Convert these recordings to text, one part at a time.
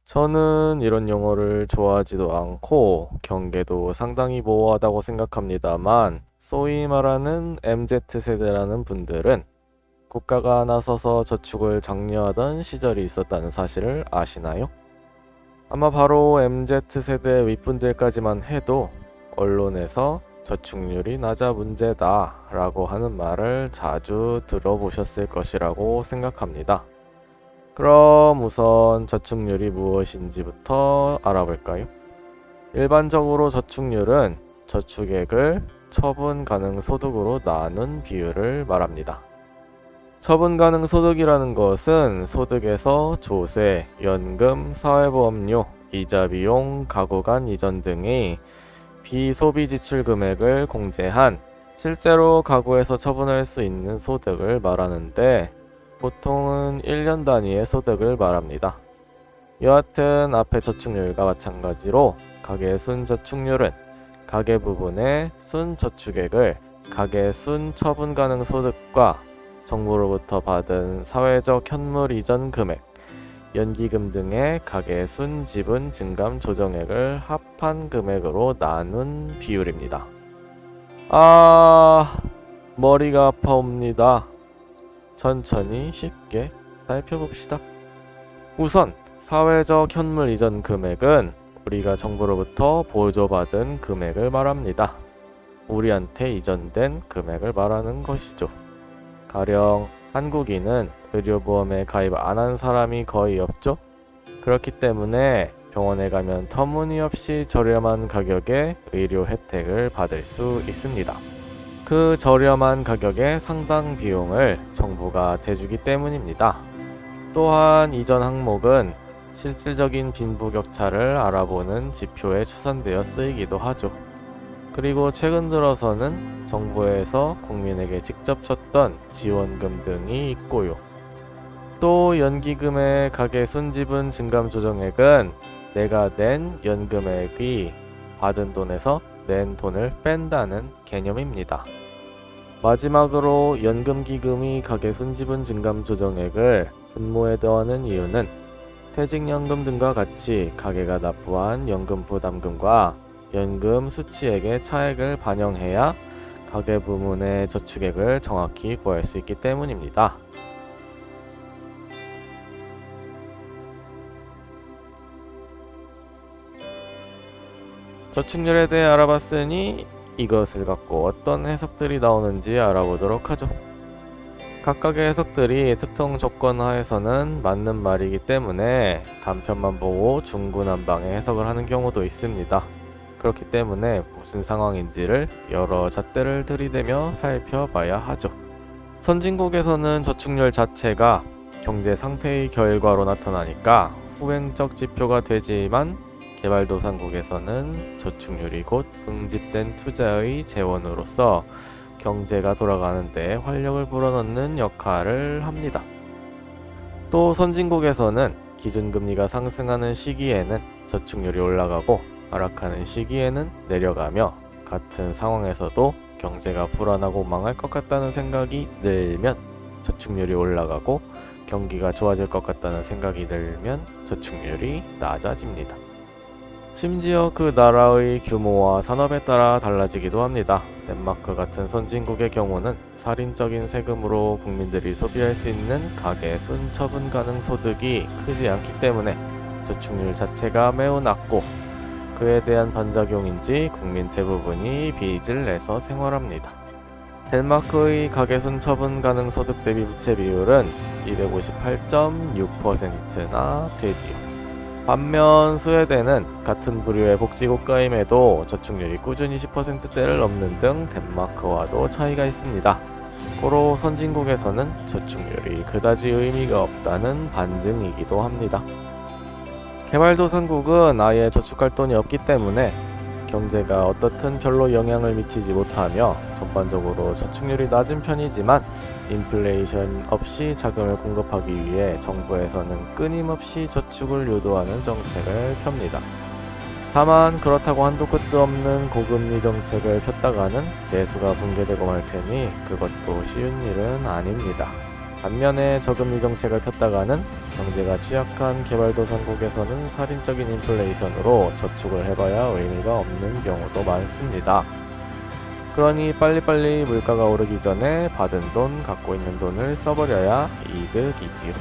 저는 이런 용어를 좋아하지도 않고 경계도 상당히 모호하다고 생각합니다만, 소위 말하는 MZ세대라는 분들은 국가가 나서서 저축을 장려하던 시절이 있었다는 사실을 아시나요? 아마 바로 MZ세대 윗분들까지만 해도 언론에서 저축률이 낮아 문제다 라고 하는 말을 자주 들어보셨을 것이라고 생각합니다. 그럼 우선 저축률이 무엇인지부터 알아볼까요? 일반적으로 저축률은 저축액을 처분 가능 소득으로 나눈 비율을 말합니다. 처분 가능 소득이라는 것은 소득에서 조세, 연금, 사회보험료, 이자 비용, 가구 간 이전 등의 비소비 지출 금액을 공제한 실제로 가구에서 처분할 수 있는 소득을 말하는데, 보통은 1년 단위의 소득을 말합니다. 여하튼 앞의 저축률과 마찬가지로 가계 순저축률은 가계 부분의 순저축액을 가계 순처분 가능 소득과 정부로부터 받은 사회적 현물 이전 금액, 연기금 등의 가계 순지분 증감 조정액을 합한 금액으로 나눈 비율입니다. 머리가 아파옵니다. 천천히 쉽게 살펴봅시다. 우선 사회적 현물 이전 금액은 우리가 정부로부터 보조받은 금액을 말합니다. 우리한테 이전된 금액을 말하는 것이죠. 가령 한국인은 의료보험에 가입 안 한 사람이 거의 없죠. 그렇기 때문에 병원에 가면 터무니없이 저렴한 가격에 의료 혜택을 받을 수 있습니다. 그 저렴한 가격의 상당 비용을 정부가 대주기 때문입니다. 또한 이전 항목은 실질적인 빈부격차를 알아보는 지표에 추산되어 쓰이기도 하죠. 그리고 최근 들어서는 정부에서 국민에게 직접 줬던 지원금 등이 있고요. 또 연기금의 가계 순지분 증감 조정액은 내가 낸 연금액이 받은 돈에서 낸 돈을 뺀다는 개념입니다. 마지막으로 연금기금이 가계 순지분 증감 조정액을 분모에 더하는 이유는 퇴직연금 등과 같이 가계가 납부한 연금 부담금과 연금 수취액의 차액을 반영해야 가계 부문의 저축액을 정확히 구할 수 있기 때문입니다. 저축률에 대해 알아봤으니 이것을 갖고 어떤 해석들이 나오는지 알아보도록 하죠. 각각의 해석들이 특정 조건 하에서는 맞는 말이기 때문에 단편만 보고 중구난방의 해석을 하는 경우도 있습니다. 그렇기 때문에 무슨 상황인지를 여러 잣대를 들이대며 살펴봐야 하죠. 선진국에서는 저축률 자체가 경제 상태의 결과로 나타나니까 후행적 지표가 되지만, 개발도상국에서는 저축률이 곧 응집된 투자의 재원으로서 경제가 돌아가는 데 활력을 불어넣는 역할을 합니다. 또 선진국에서는 기준금리가 상승하는 시기에는 저축률이 올라가고 하락하는 시기에는 내려가며, 같은 상황에서도 경제가 불안하고 망할 것 같다는 생각이 들면 저축률이 올라가고, 경기가 좋아질 것 같다는 생각이 들면 저축률이 낮아집니다. 심지어 그 나라의 규모와 산업에 따라 달라지기도 합니다. 덴마크 같은 선진국의 경우는 살인적인 세금으로 국민들이 소비할 수 있는 가계 순처분 가능 소득이 크지 않기 때문에 저축률 자체가 매우 낮고, 그에 대한 반작용인지 국민 대부분이 빚을 내서 생활합니다. 덴마크의 가계순 처분 가능 소득 대비 부채 비율은 258.6%나 되지요. 반면 스웨덴은 같은 부류의 복지국가임에도 저축률이 꾸준히 10%대를 넘는 등 덴마크와도 차이가 있습니다. 고로 선진국에서는 저축률이 그다지 의미가 없다는 반증이기도 합니다. 개발도상국은 아예 저축할 돈이 없기 때문에 경제가 어떻든 별로 영향을 미치지 못하며 전반적으로 저축률이 낮은 편이지만 인플레이션 없이 자금을 공급하기 위해 정부에서는 끊임없이 저축을 유도하는 정책을 펴니다. 다만 그렇다고 한도 끝도 없는 고금리 정책을 폈다가는 내수가 붕괴되고 말 테니 그것도 쉬운 일은 아닙니다. 반면에 저금리 정책을 폈다가는 경제가 취약한 개발도상국에서는 살인적인 인플레이션으로 저축을 해봐야 의미가 없는 경우도 많습니다. 그러니 빨리빨리 물가가 오르기 전에 받은 돈, 갖고 있는 돈을 써버려야 이득이지요.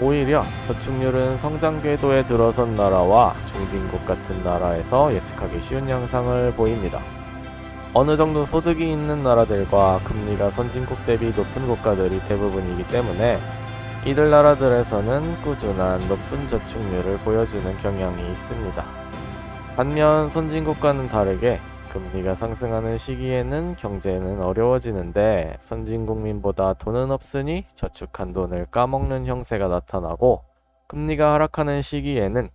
오히려 저축률은 성장 궤도에 들어선 나라와 중진국 같은 나라에서 예측하기 쉬운 양상을 보입니다. 어느 정도 소득이 있는 나라들과 금리가 선진국 대비 높은 국가들이 대부분이기 때문에 이들 나라들에서는 꾸준한 높은 저축률을 보여주는 경향이 있습니다. 반면 선진국과는 다르게 금리가 상승하는 시기에는 경제는 어려워지는데 선진국민보다 돈은 없으니 저축한 돈을 까먹는 형세가 나타나고 금리가 하락하는 시기에는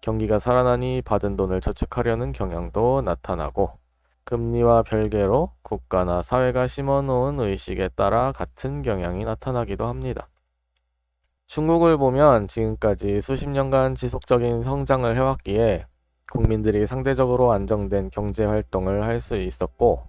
경기가 살아나니 받은 돈을 저축하려는 경향도 나타나고 금리와 별개로 국가나 사회가 심어놓은 의식에 따라 같은 경향이 나타나기도 합니다. 중국을 보면 지금까지 수십 년간 지속적인 성장을 해왔기에 국민들이 상대적으로 안정된 경제 활동을 할 수 있었고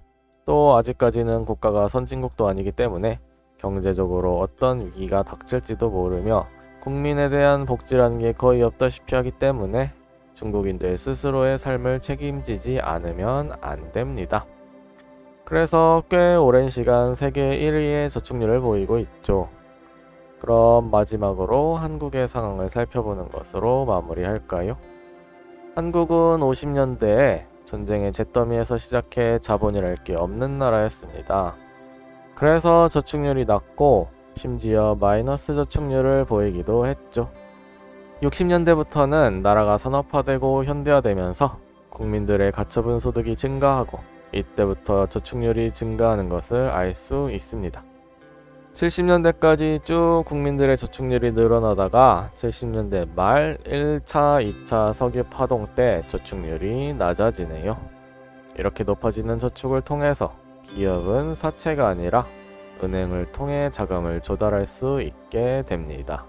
또 아직까지는 국가가 선진국도 아니기 때문에 경제적으로 어떤 위기가 닥칠지도 모르며 국민에 대한 복지라는 게 거의 없다시피 하기 때문에 중국인들 스스로의 삶을 책임지지 않으면 안 됩니다. 그래서 꽤 오랜 시간 세계 1위의 저축률을 보이고 있죠. 그럼 마지막으로 한국의 상황을 살펴보는 것으로 마무리할까요? 한국은 50년대에 전쟁의 잿더미에서 시작해 자본이랄 게 없는 나라였습니다. 그래서 저축률이 낮고 심지어 마이너스 저축률을 보이기도 했죠. 60년대부터는 나라가 산업화되고 현대화되면서 국민들의 가처분 소득이 증가하고 이때부터 저축률이 증가하는 것을 알 수 있습니다. 70년대까지 쭉 국민들의 저축률이 늘어나다가 70년대 말 1차, 2차 석유 파동 때 저축률이 낮아지네요. 이렇게 높아지는 저축을 통해서 기업은 사채가 아니라 은행을 통해 자금을 조달할 수 있게 됩니다.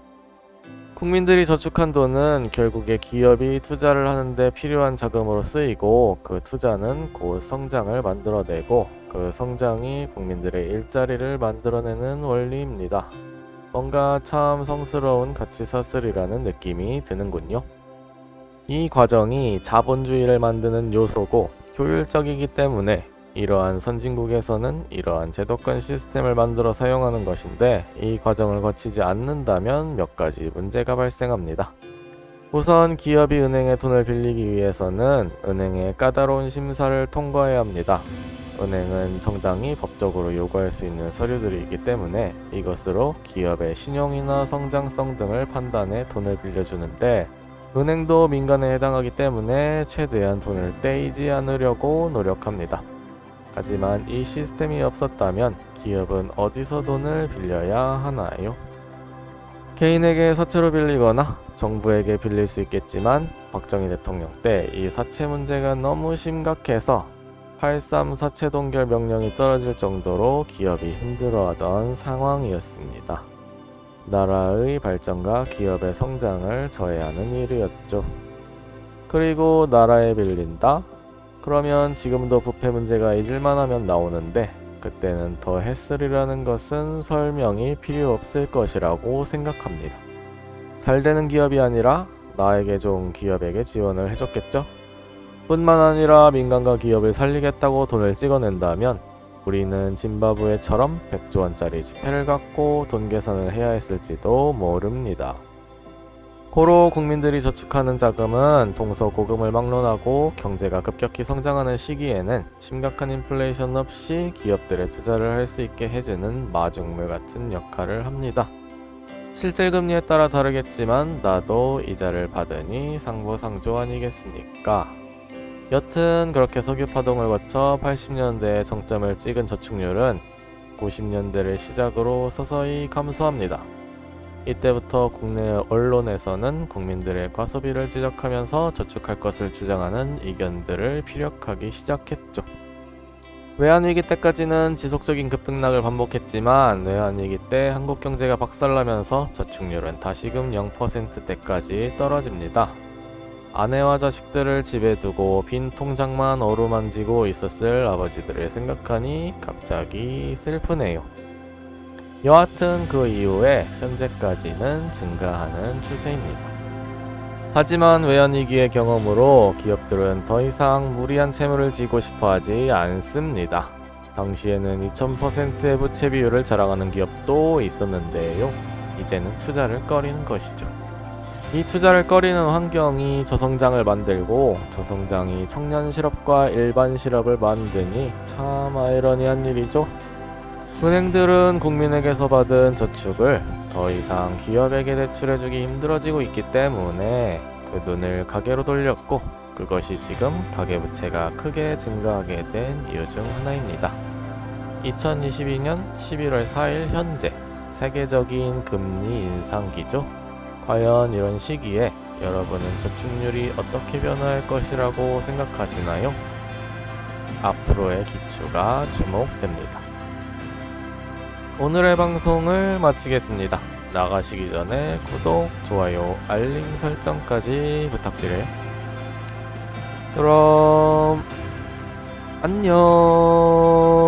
국민들이 저축한 돈은 결국에 기업이 투자를 하는데 필요한 자금으로 쓰이고 그 투자는 곧 성장을 만들어내고 그 성장이 국민들의 일자리를 만들어내는 원리입니다. 뭔가 참 성스러운 가치사슬이라는 느낌이 드는군요. 이 과정이 자본주의를 만드는 요소고 효율적이기 때문에 이러한 선진국에서는 이러한 제도권 시스템을 만들어 사용하는 것인데 이 과정을 거치지 않는다면 몇 가지 문제가 발생합니다. 우선 기업이 은행에 돈을 빌리기 위해서는 은행의 까다로운 심사를 통과해야 합니다. 은행은 정당히 법적으로 요구할 수 있는 서류들이 있기 때문에 이것으로 기업의 신용이나 성장성 등을 판단해 돈을 빌려주는데 은행도 민간에 해당하기 때문에 최대한 돈을 떼이지 않으려고 노력합니다. 하지만 이 시스템이 없었다면 기업은 어디서 돈을 빌려야 하나요? 개인에게 사채로 빌리거나 정부에게 빌릴 수 있겠지만 박정희 대통령 때 이 사채 문제가 너무 심각해서 8.3 사채 동결 명령이 떨어질 정도로 기업이 힘들어하던 상황이었습니다. 나라의 발전과 기업의 성장을 저해하는 일이었죠. 그리고 나라에 빌린다? 그러면 지금도 부패 문제가 잊을만 하면 나오는데 그때는 더 했으리라는 것은 설명이 필요 없을 것이라고 생각합니다. 잘 되는 기업이 아니라 나에게 좋은 기업에게 지원을 해줬겠죠? 뿐만 아니라 민간과 기업을 살리겠다고 돈을 찍어낸다면 우리는 짐바브웨처럼 100조 원짜리 지폐를 갖고 돈 계산을 해야 했을지도 모릅니다. 고로 국민들이 저축하는 자금은 동서고금을 막론하고 경제가 급격히 성장하는 시기에는 심각한 인플레이션 없이 기업들의 투자를 할 수 있게 해주는 마중물 같은 역할을 합니다. 실질 금리에 따라 다르겠지만 나도 이자를 받으니 상부상조 아니겠습니까? 여튼 그렇게 석유 파동을 거쳐 80년대에 정점을 찍은 저축률은 90년대를 시작으로 서서히 감소합니다. 이때부터 국내 언론에서는 국민들의 과소비를 지적하면서 저축할 것을 주장하는 의견들을 피력하기 시작했죠. 외환위기 때까지는 지속적인 급등락을 반복했지만 외환위기 때 한국 경제가 박살나면서 저축률은 다시금 0%대까지 떨어집니다. 아내와 자식들을 집에 두고 빈 통장만 어루만지고 있었을 아버지들을 생각하니 갑자기 슬프네요. 여하튼 그 이후에 현재까지는 증가하는 추세입니다. 하지만 외환위기의 경험으로 기업들은 더 이상 무리한 채무를 지고 싶어 하지 않습니다. 당시에는 2000%의 부채 비율을 자랑하는 기업도 있었는데요. 이제는 투자를 꺼리는 것이죠. 이 투자를 꺼리는 환경이 저성장을 만들고 저성장이 청년 실업과 일반 실업을 만드니 참 아이러니한 일이죠. 은행들은 국민에게서 받은 저축을 더 이상 기업에게 대출해주기 힘들어지고 있기 때문에 그 눈을 가게로 돌렸고 그것이 지금 가계부채가 크게 증가하게 된 이유 중 하나입니다. 2022년 11월 4일 현재 세계적인 금리 인상기죠. 과연 이런 시기에 여러분은 저축률이 어떻게 변화할 것이라고 생각하시나요? 앞으로의 기추가 주목됩니다. 오늘의 방송을 마치겠습니다. 나가시기 전에 구독, 좋아요, 알림 설정까지 부탁드려요. 그럼 안녕.